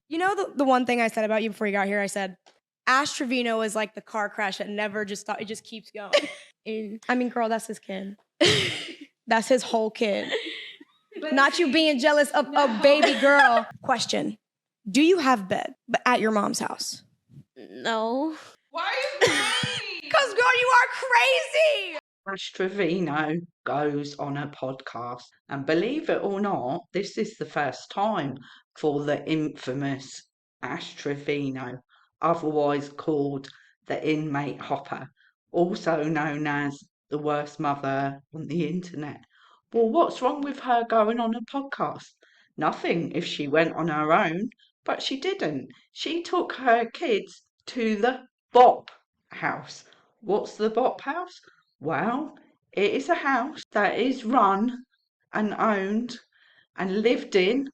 You know the one thing I said about you before you got here? I said, Ash Trevino is like the car crash that never just stopped. It just keeps going. I mean, girl, that's his kid. That's his whole kid. Not you being jealous of a baby girl. Question. Do you have bed at your mom's house? No. Why are you crying? Because, girl, you are crazy. Ash Trevino goes on a podcast, and believe it or not, this is the first time for the infamous Ash Trevino, otherwise called the inmate hopper, also known as the worst mother on the internet. Well, what's wrong with her going on a podcast? Nothing if she went on her own, but she didn't. She took her kids to the Bop House. What's the Bop House? Well, it is a house that is run and owned and lived in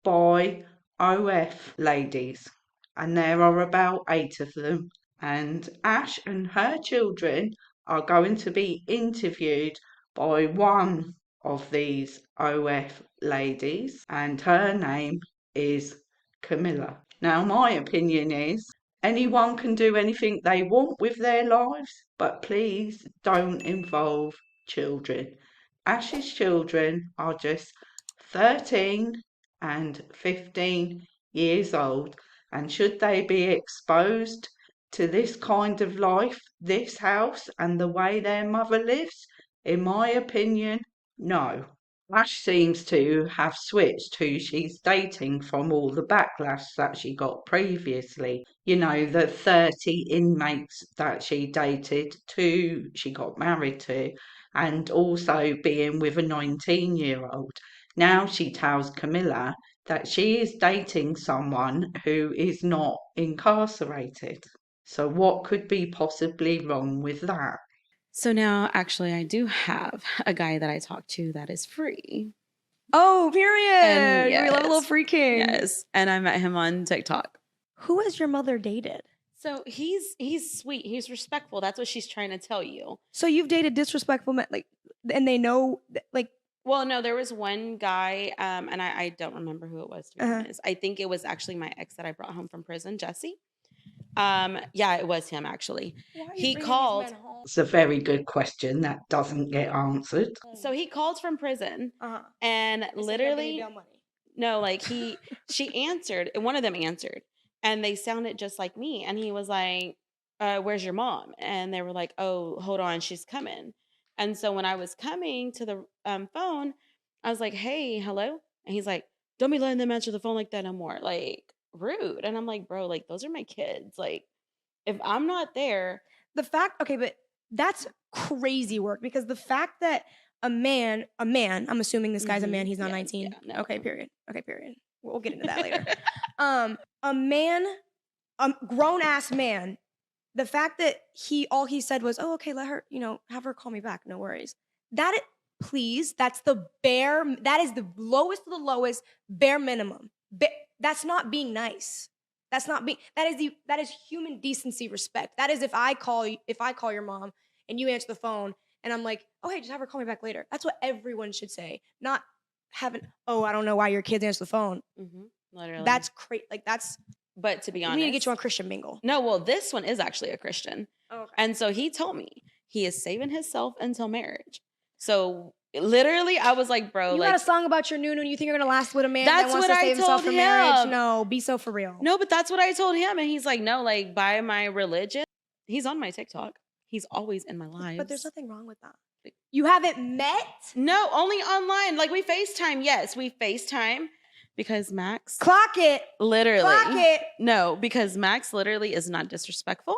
by OF ladies, and there are about 8 of them. And Ash and her children are going to be interviewed by one of these OF ladies, and her name is Camilla. Now, my opinion is anyone can do anything they want with their lives, but please don't involve children. Ash's children are just 13 and 15 years old, and should they be exposed to this kind of life, this house, and the way their mother lives? In my opinion, no. Ash seems to have switched who she's dating from all the backlash that she got previously. You know, the 30 inmates that she dated, 2 she got married to, and also being with a 19-year-old. Now she tells Camilla that she is dating someone who is not incarcerated. So what could be possibly wrong with that? So now, actually, I do have a guy that I talk to that is free. Oh, period. And We love a little yes. freaking. Yes, and I met him on TikTok. Who has your mother dated? So he's sweet. He's respectful. That's what she's trying to tell you. So you've dated disrespectful men, like, and they know, like. Well, no, there was one guy, and I don't remember who it was, to be honest. I think it was actually my ex that I brought home from prison, Jesse. Yeah, it was him, actually. He called. It's a very good question that doesn't get answered. So he called from prison, and literally, no, like she answered, and one of them answered, and they sounded just like me. And he was like, "Where's your mom?" And they were like, "Oh, hold on, she's coming." And so when I was coming to the phone, I was like, "Hey, hello," and he's like, "Don't be letting them answer the phone like that no more." Like, rude. And I'm like, bro, like, those are my kids. Like, if I'm not there, okay, but that's crazy work, because the fact that a man, I'm assuming this guy's a man, he's not 19. Yeah, no. Okay, period. We'll get into that later. A man, a grown ass man, the fact that all he said was, "Oh, okay, let her, have her call me back. No worries." Please, that is the lowest of the lowest, bare minimum. That's not being nice. That is human decency, respect. That is if I call your mom and you answer the phone and I'm like, "Oh, hey, just have her call me back later." That's what everyone should say. Not having, "Oh, I don't know why your kids answer the phone." Literally. That's crazy. Like, that's. But to be honest, we need to get you on Christian Mingle. No, well, this one is actually a Christian. Oh, okay. And so he told me he is saving himself until marriage. So literally, I was like, bro, you like, got a song about your nunu and you think you're gonna last with a man that's that wants what to save I himself told for him. marriage? No, be so for real. No, but that's what I told him, and he's like, no, like, by my religion. He's on my TikTok. He's always in my lives. But there's nothing wrong with that. You haven't met? No, only online. Like, we FaceTime. Yes, we FaceTime because Max. Clock it. Literally. Clock it. No, because Max literally is not disrespectful.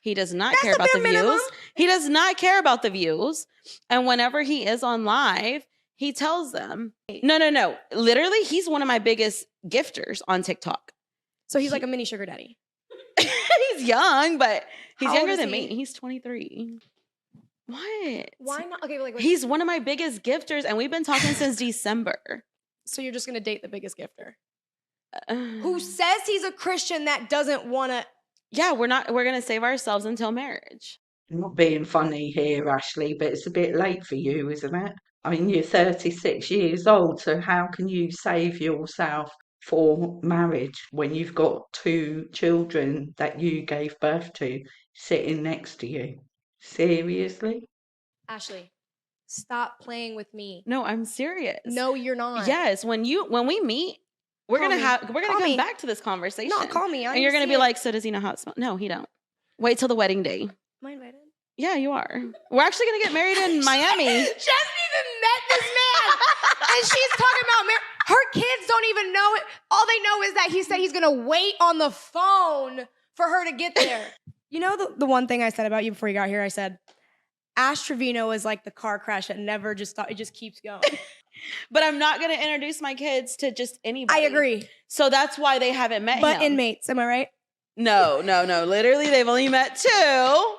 He does not That's care about the minimum. views. He does not care about the views. And whenever he is on live, he tells them, no. Literally, he's one of my biggest gifters on TikTok. So he's like a mini sugar daddy. He's young, but he's How younger old is than he? me. He's 23. What? Why not? Okay, like He's one of my biggest gifters, and we've been talking since December. So you're just gonna date the biggest gifter? Who says he's a Christian that doesn't want to? Yeah, we're gonna save ourselves until marriage. I'm not being funny here, Ashley, but it's a bit late for you, isn't it? I mean, you're 36 years old, so how can you save yourself for marriage when you've got two children that you gave birth to sitting next to you? Seriously? Ashley, stop playing with me. No, I'm serious. No, you're not. Yes, when we meet, we're Call gonna me. come back to this conversation. No, call me. And you're gonna be like, so does he know how it smells? No, he don't. Wait till the wedding day. Am I invited? Yeah, you are. We're actually gonna get married in Miami. She hasn't even met this man, and she's talking about marriage. Her kids don't even know it. All they know is that he said he's gonna wait on the phone for her to get there. You know the one thing I said about you before you got here? I said, Ash Trevino is like the car crash that never just stops. It just keeps going. But I'm not going to introduce my kids to just anybody. I agree. So that's why they haven't met him. But inmates, am I right? No. Literally, they've only met 2.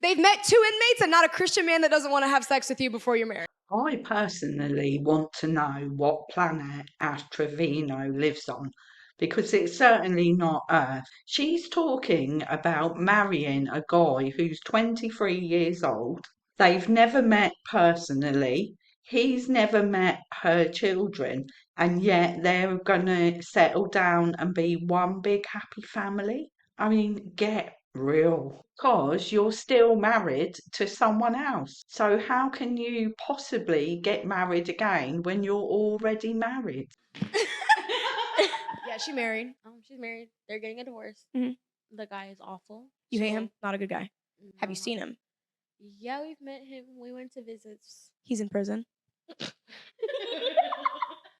They've met 2 inmates and not a Christian man that doesn't want to have sex with you before you're married. I personally want to know what planet Ash Trevino lives on, because it's certainly not Earth. She's talking about marrying a guy who's 23 years old. They've never met personally. He's never met her children, and yet they're going to settle down and be one big happy family. I mean, get real. Because you're still married to someone else. So how can you possibly get married again when you're already married? Yeah, she's married. She's married. They're getting a divorce. Mhm. The guy is awful. You hate him? Not a good guy. Have you No. seen him? Yeah, we've met him. We went to visits. He's in prison.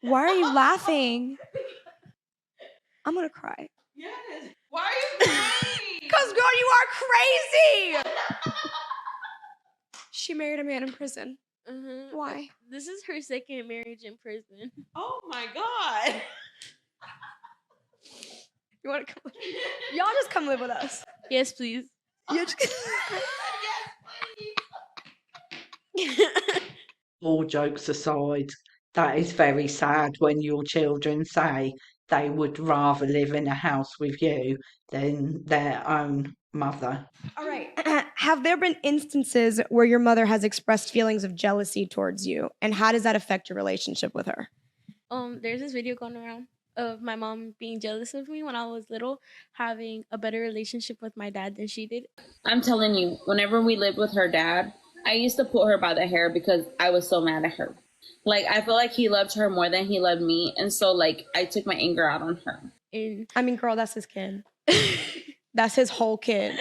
Why are you laughing? I'm gonna cry. Yes. Why are you crying? Because, girl, you are crazy! She married a man in prison. Why? This is her second marriage in prison. Oh my God. You want to come? Y'all just come live with us. Yes, please. You just... All jokes aside, that is very sad when your children say they would rather live in a house with you than their own mother. All right. Have there been instances where your mother has expressed feelings of jealousy towards you? And how does that affect your relationship with her? There's this video going around of my mom being jealous of me when I was little, having a better relationship with my dad than she did. I'm telling you, whenever we lived with her dad, I used to pull her by the hair because I was so mad at her. Like, I feel like he loved her more than he loved me. And so, like, I took my anger out on her. And I mean, girl, that's his kid. That's his whole kid.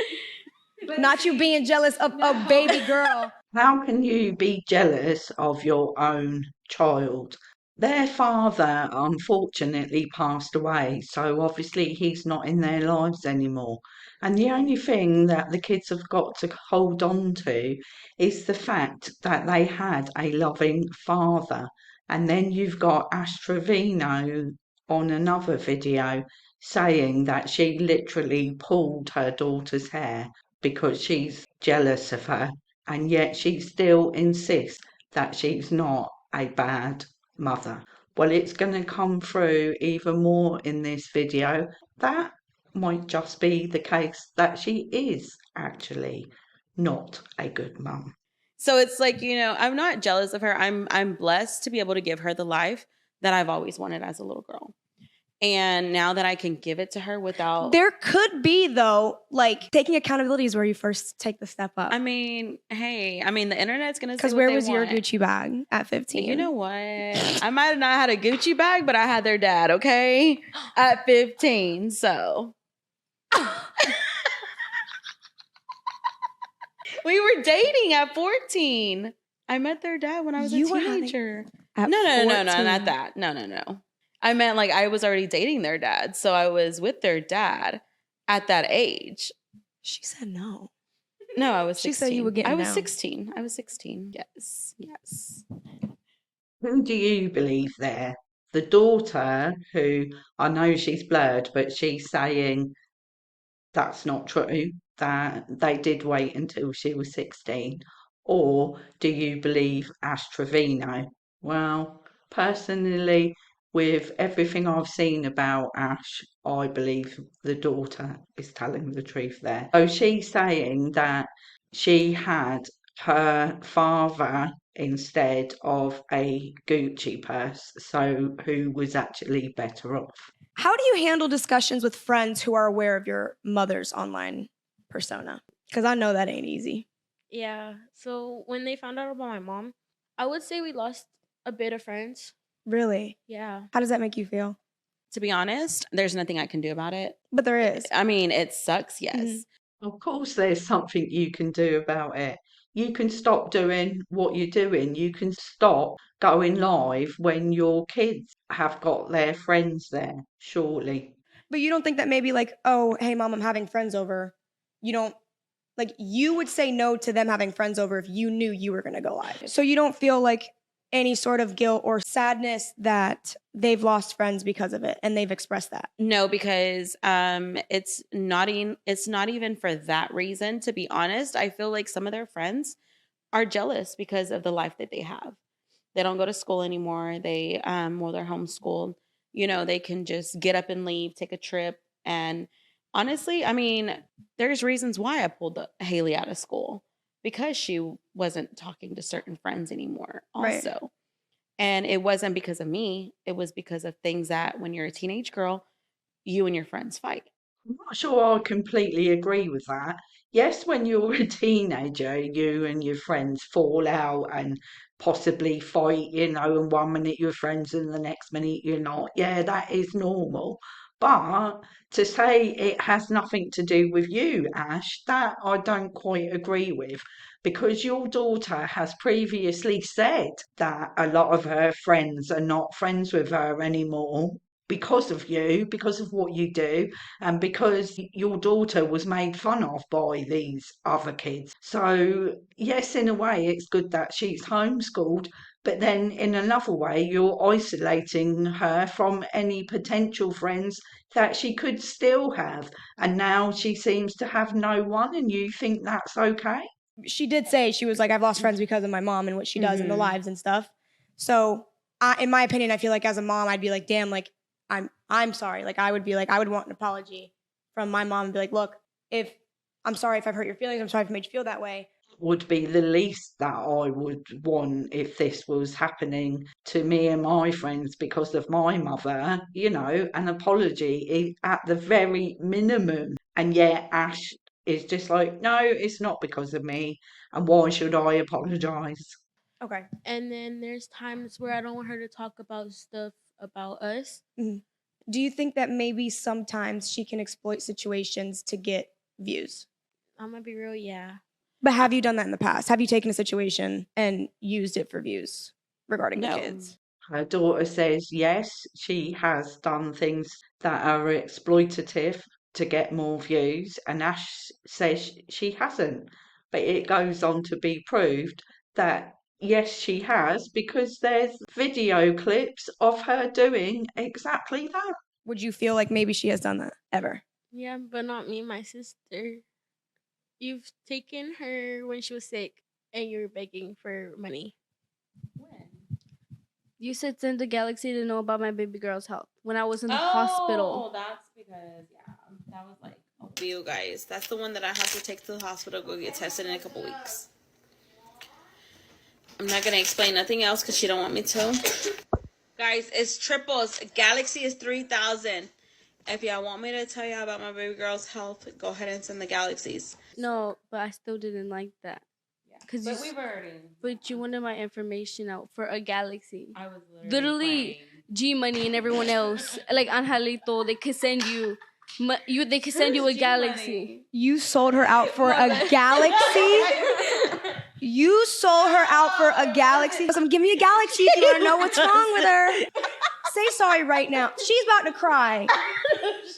Not you being jealous of a baby girl. How can you be jealous of your own child? Their father unfortunately passed away, so obviously he's not in their lives anymore. And the only thing that the kids have got to hold on to is the fact that they had a loving father. And then you've got Ash Trevino on another video saying that she literally pulled her daughter's hair because she's jealous of her, and yet she still insists that she's not a bad mother. Well, it's going to come through even more in this video. That might just be the case that she is actually not a good mum. So it's like, I'm not jealous of her. I'm blessed to be able to give her the life that I've always wanted as a little girl. And now that I can give it to her without... There could be, though, like, taking accountability is where you first take the step up. I mean, hey, the internet's going to say Because where was your Gucci bag at 15? You know what? I might have not had a Gucci bag, but I had their dad, okay? At 15, so... We were dating at 14. I met their dad when I was a teenager. No, not that. No. I meant like I was already dating their dad. So I was with their dad at that age. She said no. No, I was 16. She said you were getting I was down. 16. I was 16. Yes. Who do you believe there? The daughter, who I know she's blurred, but she's saying that's not true, that they did wait until she was 16? Or do you believe Ash Trevino? Well, personally, with everything I've seen about Ash, I believe the daughter is telling the truth there. So she's saying that she had her father instead of a Gucci purse. So who was actually better off? How do you handle discussions with friends who are aware of your mother's online persona? Because I know that ain't easy. Yeah. So when they found out about my mom, I would say we lost a bit of friends. Really? Yeah. How does that make you feel? To be honest, there's nothing I can do about it. But there is. I mean, it sucks, yes. Mm-hmm. Of course, there's something you can do about it. You can stop doing what you're doing. You can stop going live when your kids have got their friends there, surely. But you don't think that maybe like, oh, hey, mom, I'm having friends over. You don't, like, you would say no to them having friends over if you knew you were going to go live. So you don't feel like any sort of guilt or sadness that they've lost friends because of it and they've expressed that? No, because it's not even for that reason, to be honest. I feel like some of their friends are jealous because of the life that they have. They don't go to school anymore. They're homeschooled. You know, they can just get up and leave, take a trip. And honestly, I mean, there's reasons why I pulled Haley out of school, because she wasn't talking to certain friends anymore also. Right. And it wasn't because of me. It was because of things that when you're a teenage girl, you and your friends fight. I'm not sure I completely agree with that. Yes, when you're a teenager, you and your friends fall out and possibly fight, and 1 minute you're friends and the next minute you're not. Yeah, that is normal. But to say it has nothing to do with you, Ash, that I don't quite agree with, because your daughter has previously said that a lot of her friends are not friends with her anymore because of you, because of what you do, and because your daughter was made fun of by these other kids. So, yes, in a way, it's good that she's homeschooled, but then in another way, you're isolating her from any potential friends that she could still have. And now she seems to have no one, and you think that's okay? She did say, she was like, I've lost friends because of my mom and what she does in the lives and stuff. So, in my opinion, I feel like as a mom, I'd be like, damn, like, I'm sorry. Like, I would be like, I would want an apology from my mom and be like, look, I'm sorry if I've hurt your feelings. I'm sorry if I made you feel that way. Would be the least that I would want if this was happening to me and my friends because of my mother. An apology is at the very minimum. And yet Ash is just like, no, it's not because of me. And why should I apologise? Okay. And then there's times where I don't want her to talk about stuff about us. Mm-hmm. Do you think that maybe sometimes she can exploit situations to get views? I'm gonna be real, yeah. But have you done that in the past? Have you taken a situation and used it for views regarding the kids? Her daughter says yes, she has done things that are exploitative to get more views, and Ash says she hasn't. But it goes on to be proved that yes, she has, because there's video clips of her doing exactly that. Would you feel like maybe she has done that ever? Yeah, but not me, my sister. You've taken her when she was sick and you're begging for money. When? You said send the Galaxy to know about my baby girl's health when I was in the hospital. Oh, that's because, that was like, you guys. That's the one that I have to take to the hospital, go get tested in a couple weeks. I'm not going to explain nothing else because she don't want me to. Guys, it's triples. Galaxy is 3,000. If y'all want me to tell y'all about my baby girl's health, go ahead and send the Galaxies. No, but I still didn't like that. Yeah, but we've already. But you wanted my information out for a Galaxy. I was literally G Money and everyone else, like Angelito, they could send you. They could send you a Galaxy. You sold her out for a Galaxy? You sold her out for a Galaxy? Give me a Galaxy if you want to know what's wrong with her. Say sorry right now. She's about to cry.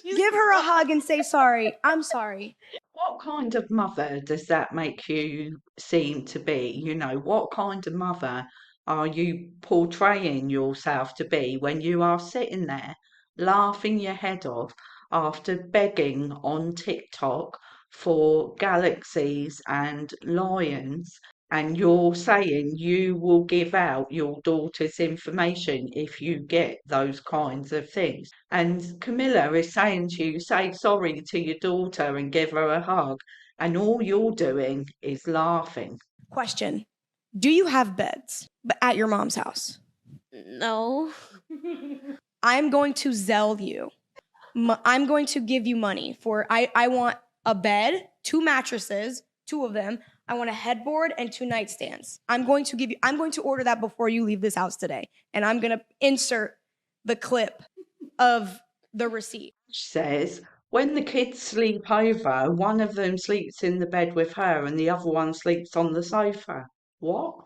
Give her a hug and say sorry. I'm sorry. What kind of mother does that make you seem to be? What kind of mother are you portraying yourself to be when you are sitting there laughing your head off after begging on TikTok for galaxies and lions, and you're saying you will give out your daughter's information if you get those kinds of things? And Camilla is saying to you, say sorry to your daughter and give her a hug, and all you're doing is laughing. Question. Do you have beds at your mom's house? No. I'm going to Zelle you. I'm going to give you money for, I want a bed, 2 mattresses, 2 of them. I want a headboard and 2 nightstands. I'm going to order that before you leave this house today. And I'm going to insert the clip of the receipt. Says, when the kids sleep over, one of them sleeps in the bed with her and the other one sleeps on the sofa. What?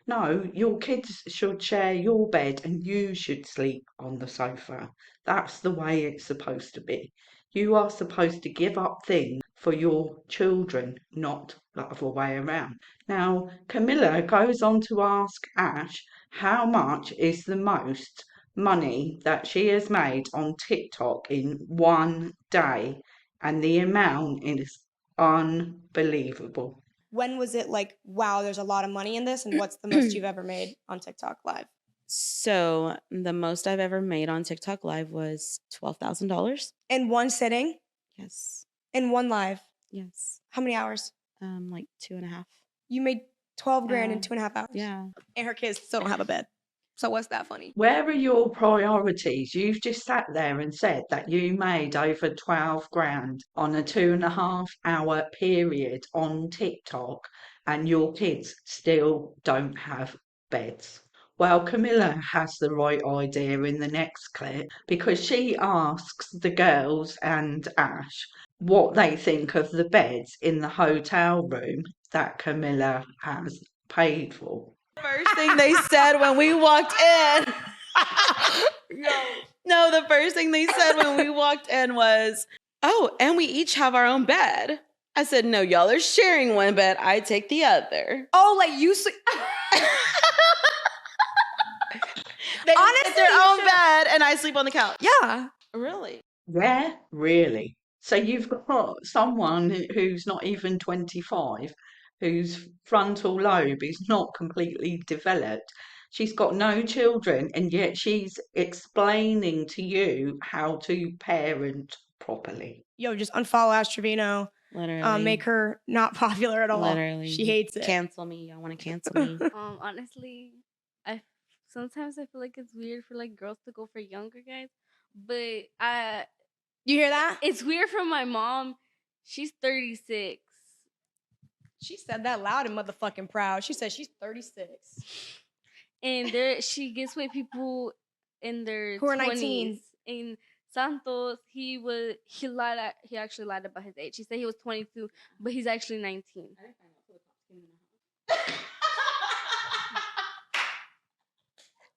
No, your kids should share your bed and you should sleep on the sofa. That's the way it's supposed to be. You are supposed to give up things for your children, not the other way around. Now, Camilla goes on to ask Ash how much is the most money that she has made on TikTok in one day, and the amount is unbelievable. When was it like, wow, there's a lot of money in this, and what's the most you've ever made on TikTok Live? So the most I've ever made on TikTok Live was $12,000. In one sitting? Yes. In one live? Yes. How many hours? Like 2.5. You made 12 grand in 2.5 hours? Yeah. And her kids still don't have a bed. So what's that funny? Where are your priorities? You've just sat there and said that you made over 12 grand on a 2.5 hour period on TikTok and your kids still don't have beds. Well, Camilla has the right idea in the next clip because she asks the girls and Ash what they think of the beds in the hotel room that Camilla has paid for. First thing they said when we walked in. No, the first thing they said when we walked in was, oh, and we each have our own bed. I said, no, y'all are sharing one bed. I take the other. Oh, like you sleep. They get their own bed and I sleep on the couch. Yeah. Really? Yeah, really. So you've got someone who's not even 25, whose frontal lobe is not completely developed. She's got no children, and yet she's explaining to you how to parent properly. Yo, just unfollow Ash Trevino. Literally. Make her not popular at all. Literally. She hates it. Cancel me. Y'all want to cancel me? Honestly, sometimes I feel like it's weird for like girls to go for younger guys, but You hear that? it's weird for my mom. She's 36. She said that loud and motherfucking proud. She said she's 36. And she gets with people in their Who are 20s. 19. In Santos, he actually lied about his age. He said he was 22, but he's actually 19.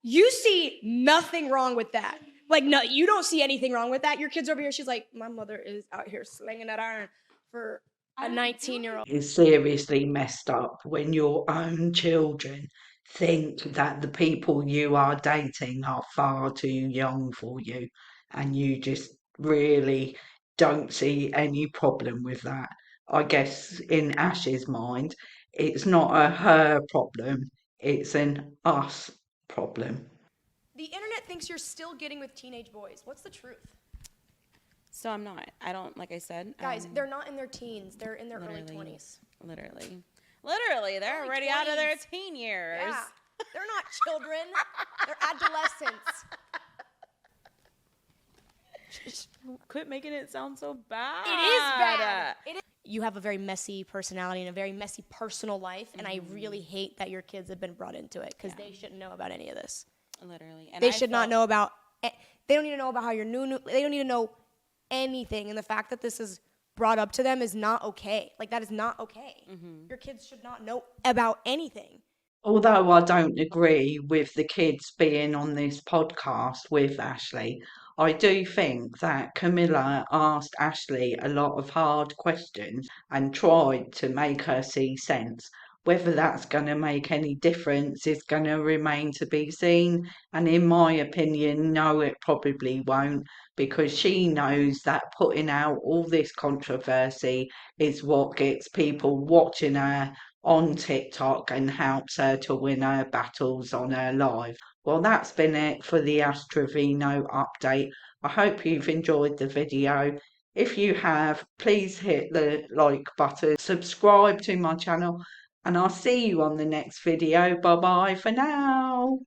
You see nothing wrong with that. Like, no, you don't see anything wrong with that. Your kid's over here. She's like, my mother is out here slinging that iron for a 19-year-old. It's seriously messed up when your own children think that the people you are dating are far too young for you, and you just really don't see any problem with that. I guess in Ash's mind, it's not a her problem, it's an us problem. The internet thinks you're still getting with teenage boys. What's the truth? So I'm not. I don't, like I said. Guys, they're not in their teens. They're in their early 20s. Literally, they're Early already out of their 20s. teen years. Yeah. They're not children. They're adolescents. Quit making it sound so bad. It is bad. You have a very messy personality and a very messy personal life, and I really hate that your kids have been brought into it because they shouldn't know about any of this. Literally. And They should not know about, they don't need to know about how you're new, they don't need to know anything. And the fact that this is brought up to them is not okay. Like, that is not okay. Your kids should not know about anything. Although I don't agree with the kids being on this podcast with Ashley, I do think that Camilla asked Ashley a lot of hard questions and tried to make her see sense. Whether that's going to make any difference is going to remain to be seen. And in my opinion, no, it probably won't, because she knows that putting out all this controversy is what gets people watching her on TikTok and helps her to win her battles on her live. Well, that's been it for the Ash Trevino update. I hope you've enjoyed the video. If you have, please hit the like button, subscribe to my channel, and I'll see you on the next video. Bye bye for now.